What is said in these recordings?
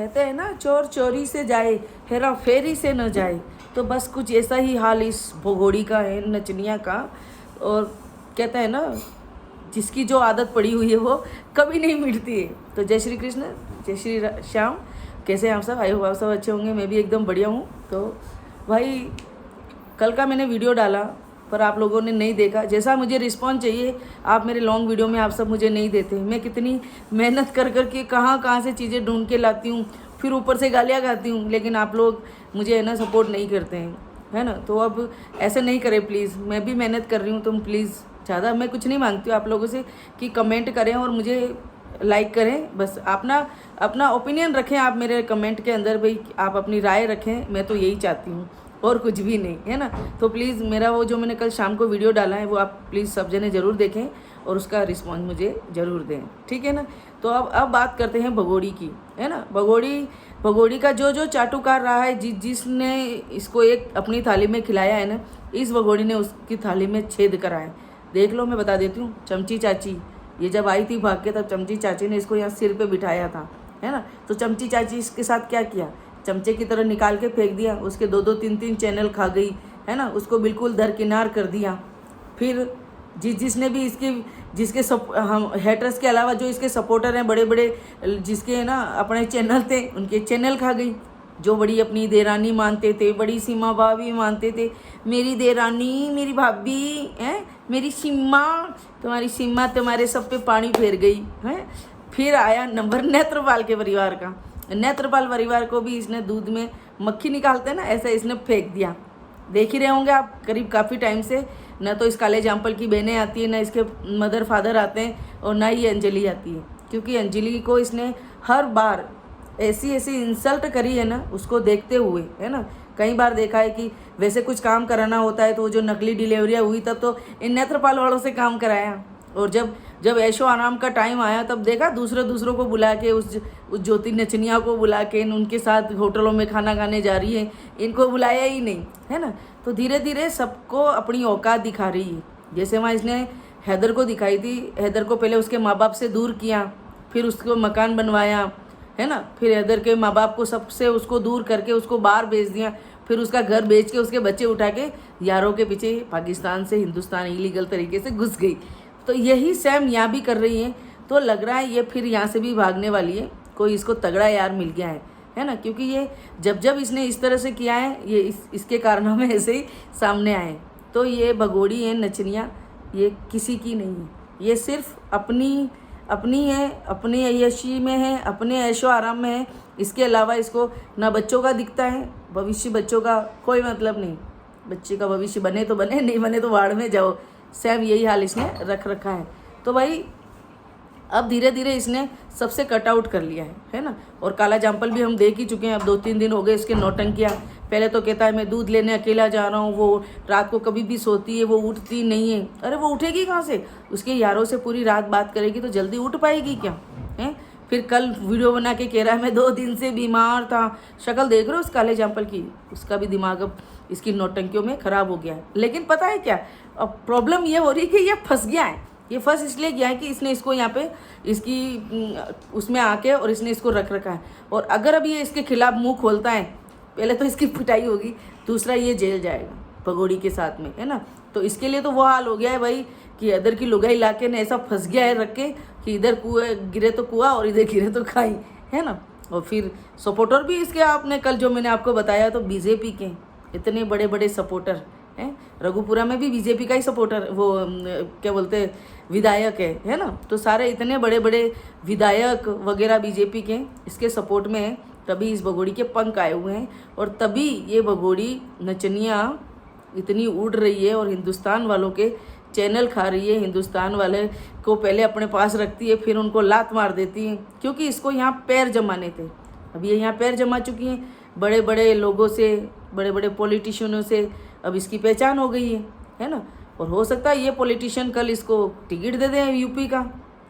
कहते हैं ना, चोर चोरी से जाए, हेरा फेरी से न जाए। तो बस कुछ ऐसा ही हाल इस भगोड़ी का है, नचनिया का। और कहते हैं ना, जिसकी जो आदत पड़ी हुई है वो कभी नहीं मिटती है। तो जय श्री कृष्ण, जय श्री श्याम। कैसे हैं आप सब? आई होप आप सब अच्छे होंगे। मैं भी एकदम बढ़िया हूँ। तो भाई, कल का मैंने वीडियो डाला पर आप लोगों ने नहीं देखा। जैसा मुझे रिस्पॉन्स चाहिए, आप मेरे लॉन्ग वीडियो में आप सब मुझे नहीं देते। मैं कितनी मेहनत कर कर के कहाँ से चीज़ें ढूंढ के लाती हूँ, फिर ऊपर से गालियाँ खाती हूँ, लेकिन आप लोग मुझे है ना सपोर्ट नहीं करते हैं, है ना। तो अब ऐसे नहीं करें प्लीज़। मैं भी मेहनत कर रही हूँ, तुम प्लीज़ ज़्यादा मैं कुछ नहीं मांगती हूँ आप लोगों से कि कमेंट करें और मुझे लाइक करें। बस अपना ओपिनियन रखें आप मेरे कमेंट के अंदर, भाई आप अपनी राय रखें। मैं तो यही चाहती हूँ और कुछ भी नहीं, है ना। तो प्लीज़ मेरा वो जो मैंने कल शाम को वीडियो डाला है वो आप प्लीज़ सब जने ज़रूर देखें और उसका रिस्पॉन्स मुझे ज़रूर दें, ठीक है ना। तो अब बात करते हैं भगोड़ी की, है ना। भगोड़ी का जो चाटुकार रहा है, जिसने इसको एक अपनी थाली में खिलाया है ना, इस भगोड़ी ने उसकी थाली में छेद करा है। देख लो, मैं बता देती हूँ। चमची चाची ये जब आई थी भाग के, तब चमची चाची ने इसको यहाँ सिर पे बिठाया था, है ना। तो चमची चाची इसके साथ क्या किया, चमचे की तरह निकाल के फेंक दिया। उसके दो तीन चैनल खा गई, है ना। उसको बिल्कुल दरकिनार कर दिया। फिर जिसने भी जिसके हम हेटर्स के अलावा जो इसके सपोर्टर हैं बड़े बड़े, जिसके ना अपने चैनल थे, उनके चैनल खा गई। जो बड़ी अपनी देरानी मानते थे, बड़ी सीमा भाभी मानते थे, मेरी देरानी, मेरी भाभी है, मेरी सीमा, तुम्हारी सीमा तुम्हारे सब पे पानी फेर गई है। फिर आया नंबर नेत्रपाल के परिवार का। नेत्रपाल परिवार को भी इसने दूध में मक्खी निकालते हैं ना, ऐसा इसने फेंक दिया। देख ही रहे होंगे आप करीब काफ़ी टाइम से। न तो इस काले जामपल की बहनें आती है, ना इसके मदर फादर आते हैं, और ना ही अंजलि आती है। क्योंकि अंजलि को इसने हर बार ऐसी इंसल्ट करी है ना, उसको देखते हुए, है ना। कई बार देखा है कि वैसे कुछ काम कराना होता है तो जो नकली डिलीवरियाँ हुई तब तो इन नेत्रपाल वालों से काम कराया, और जब ऐशो आराम का टाइम आया तब देखा दूसरों को बुला के, उस ज्योति नचनिया को बुला के उनके साथ होटलों में खाना खाने जा रही है। इनको बुलाया ही नहीं, है ना। तो धीरे धीरे सबको अपनी औकात दिखा रही है। जैसे वहाँ इसने हैदर को दिखाई थी। हैदर को पहले उसके माँ बाप से दूर किया, फिर उसको मकान बनवाया, है ना। फिर हैदर के माँ बाप को सबसे उसको दूर करके उसको बाहर भेज दिया। फिर उसका घर बेच के उसके बच्चे उठा के यारों के पीछे पाकिस्तान से हिंदुस्तान इलीगल तरीके से घुस गई। तो यही सेम यहाँ भी कर रही है। तो लग रहा है ये फिर यहाँ से भी भागने वाली है। कोई इसको तगड़ा यार मिल गया है ना। क्योंकि ये जब इसने इस तरह से किया है, ये इसके कारनामे ऐसे ही सामने आए। तो ये भगोड़ी है नचनिया, ये किसी की नहीं है। ये सिर्फ अपनी है, अपनी ऐशी में है, अपने ऐशो आराम में है। इसके अलावा इसको ना बच्चों का दिखता है, भविष्य बच्चों का कोई मतलब नहीं। बच्चे का भविष्य बने तो बने, नहीं बने तो वाड़ में जाओ। सेम यही हाल इसने रख रखा है। तो भाई अब धीरे धीरे इसने सबसे कट आउट कर लिया है ना। और काला जामपल भी हम देख ही चुके हैं। अब 2-3 दिन हो गए इसके नौटंकियाँ। पहले तो कहता है मैं दूध लेने अकेला जा रहा हूँ, वो रात को कभी भी सोती है, वो उठती नहीं है। अरे वो उठेगी कहाँ से? उसके यारों से पूरी रात बात करेगी तो जल्दी उठ पाएगी क्या है। फिर कल वीडियो बना के कह रहा है मैं 2 दिन से बीमार था। शक्ल देख रहे हो उस काले जामपल की? उसका भी दिमाग अब इसकी नौटंकियों में ख़राब हो गया है। लेकिन पता है क्या, अब प्रॉब्लम ये हो रही है कि ये फंस गया है। ये फंस इसलिए गया है कि इसने इसको यहाँ पे इसकी उसमें आके और इसने इसको रख रखा है। और अगर अभी ये इसके खिलाफ मुंह खोलता है, पहले तो इसकी पिटाई होगी, दूसरा ये जेल जाएगा भगोड़ी के साथ में, है ना। तो इसके लिए तो वो हाल हो गया है भाई कि इधर की लुगाई लाके ने ऐसा फंस गया है रख के कि इधर कुएं गिरे तो कुआ और इधर गिरे तो खाई, है ना। और फिर सपोर्टर भी इसके, आपने कल जो मैंने आपको बताया, तो बीजेपी के इतने बड़े बड़े सपोर्टर हैं। रघुपुरा में भी बीजेपी का ही सपोर्टर, वो क्या बोलते हैं, विधायक है ना। तो सारे इतने बड़े बड़े विधायक वगैरह बीजेपी के इसके सपोर्ट में हैं। तभी इस भगोड़ी के पंख आए हुए हैं और तभी ये भगोड़ी नचनिया इतनी उड़ रही है और हिंदुस्तान वालों के चैनल खा रही है। हिंदुस्तान वाले को पहले अपने पास रखती है, फिर उनको लात मार देती है। क्योंकि इसको यहाँ पैर जमाने थे। अब ये यहाँ पैर जमा चुकी हैं बड़े बड़े लोगों से, बड़े बड़े पॉलिटिशियनों से। अब इसकी पहचान हो गई है ना। और हो सकता है ये पॉलिटिशियन कल इसको टिकट दे दें यूपी का,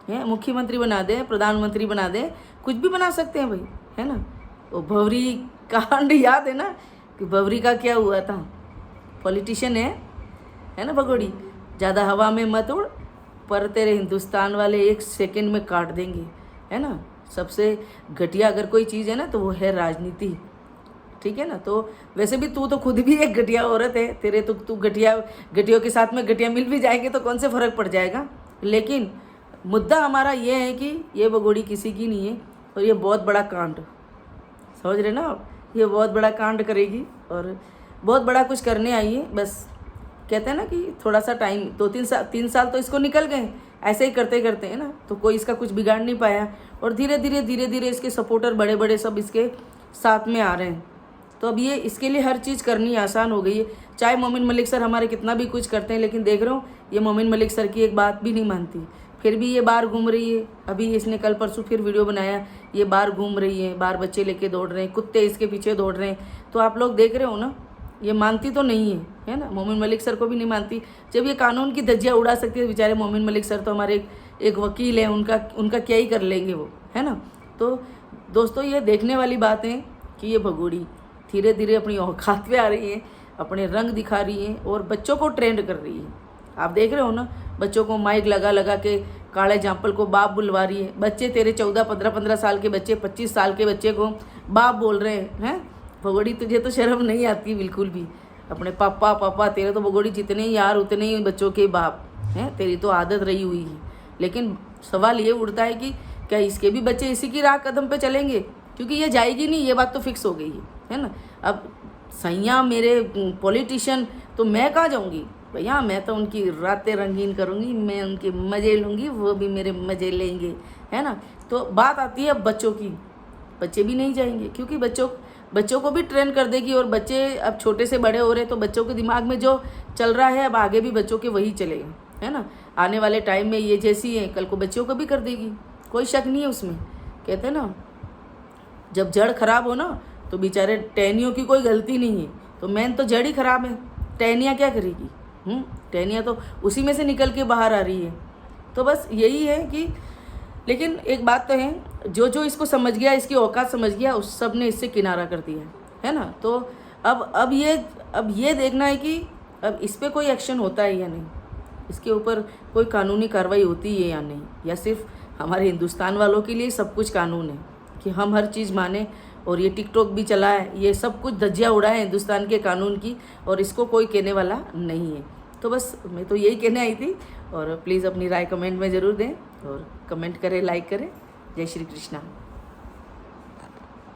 है, मुख्यमंत्री बना दें, प्रधानमंत्री बना दें, कुछ भी बना सकते हैं भाई, है ना। तो भवरी कांड याद है ना कि भवरी का क्या हुआ था? पॉलिटिशियन है ना भगोड़ी, ज़्यादा हवा में मत उड़, पर तेरे हिंदुस्तान वाले 1 सेकंड में काट देंगे, है ना। सबसे घटिया अगर कोई चीज़ है ना तो वो है राजनीति, ठीक है ना। तो वैसे भी तू तो खुद भी एक घटिया औरत है, तेरे तो तू घटियों के साथ में घटिया मिल भी जाएंगे तो कौन से फ़र्क पड़ जाएगा। लेकिन मुद्दा हमारा ये है कि ये भगोड़ी किसी की नहीं है और ये बहुत बड़ा कांड, समझ रहे ना आप, ये बहुत बड़ा कांड करेगी और बहुत बड़ा कुछ करने आई है। बस कहते हैं ना कि थोड़ा सा टाइम, 3 साल तो इसको निकल गए ऐसे ही करते करते, है ना। तो कोई इसका कुछ बिगाड़ नहीं पाया और धीरे धीरे इसके सपोर्टर बड़े बड़े सब इसके साथ में आ रहे हैं। तो अब ये इसके लिए हर चीज़ करनी आसान हो गई है। चाहे मोमिन मलिक सर हमारे कितना भी कुछ करते हैं, लेकिन देख रहे हो ये मोमिन मलिक सर की एक बात भी नहीं मानती, फिर भी ये बाहर घूम रही है। अभी इसने कल परसों फिर वीडियो बनाया, ये बाहर घूम रही है, बाहर बच्चे लेके दौड़ रहे हैं, कुत्ते इसके पीछे दौड़ रहे हैं। तो आप लोग देख रहे हो ना, ये मानती तो नहीं है ना। मोमिन मलिक सर को भी नहीं मानती। जब ये कानून की धज्जियाँ उड़ा सकती है, बेचारे मोमिन मलिक सर तो हमारे एक वकील हैं, उनका क्या ही कर लेंगे वो, है ना। तो दोस्तों ये देखने वाली बात है कि ये भगोड़ी धीरे धीरे अपनी औकात पे आ रही है, अपने रंग दिखा रही है और बच्चों को ट्रेंड कर रही है। आप देख रहे हो ना, बच्चों को माइक लगा के काले जाम्पल को बाप बुलवा रही है। बच्चे तेरे 14-15 साल के बच्चे, 25 साल के बच्चे को बाप बोल रहे हैं। भगोड़ी तुझे तो शर्म नहीं आती बिल्कुल भी, अपने पापा तेरे तो भगोड़ी जितने यार उतने ही बच्चों के बाप हैं, तेरी तो आदत रही हुई है। लेकिन सवाल ये उठता है कि क्या इसके भी बच्चे इसी की राह कदम पे चलेंगे, क्योंकि ये जाएगी नहीं, ये बात तो फिक्स हो गई है ना। अब सैया मेरे पॉलिटिशियन, तो मैं कहाँ जाऊँगी भैया, मैं तो उनकी रातें रंगीन करूँगी, मैं उनके मज़े लूँगी, वो भी मेरे मज़े लेंगे, है ना। तो बात आती है अब बच्चों की, बच्चे भी नहीं जाएंगे क्योंकि बच्चों को भी ट्रेन कर देगी। और बच्चे अब छोटे से बड़े हो रहे तो बच्चों के दिमाग में जो चल रहा है अब आगे भी बच्चों के वही चलेगा, है ना। आने वाले टाइम में ये जैसी है कल को बच्चों को भी कर देगी, कोई शक नहीं है उसमें। कहते हैं ना, जब जड़ खराब हो ना तो बेचारे टहनियों की कोई गलती नहीं है, तो मेन तो जड़ ही खराब है, टहनियाँ क्या करेगी। टहनियाँ तो उसी में से निकल के बाहर आ रही है। तो बस यही है कि, लेकिन एक बात तो है, जो इसको समझ गया, इसकी औकात समझ गया, उस सब ने इससे किनारा कर दिया है ना। तो अब ये देखना है कि अब इस पर कोई एक्शन होता है या नहीं, इसके ऊपर कोई कानूनी कार्रवाई होती है या नहीं, या सिर्फ हमारे हिंदुस्तान वालों के लिए सब कुछ कानून है कि हम हर चीज़ माने। और ये टिकटॉक भी चला है, ये सब कुछ धज्जियाँ उड़ा है हिंदुस्तान के कानून की, और इसको कोई कहने वाला नहीं है। तो बस मैं तो यही कहने आई थी। और प्लीज़ अपनी राय कमेंट में ज़रूर दें और कमेंट करें, लाइक करें। जय श्री कृष्णा।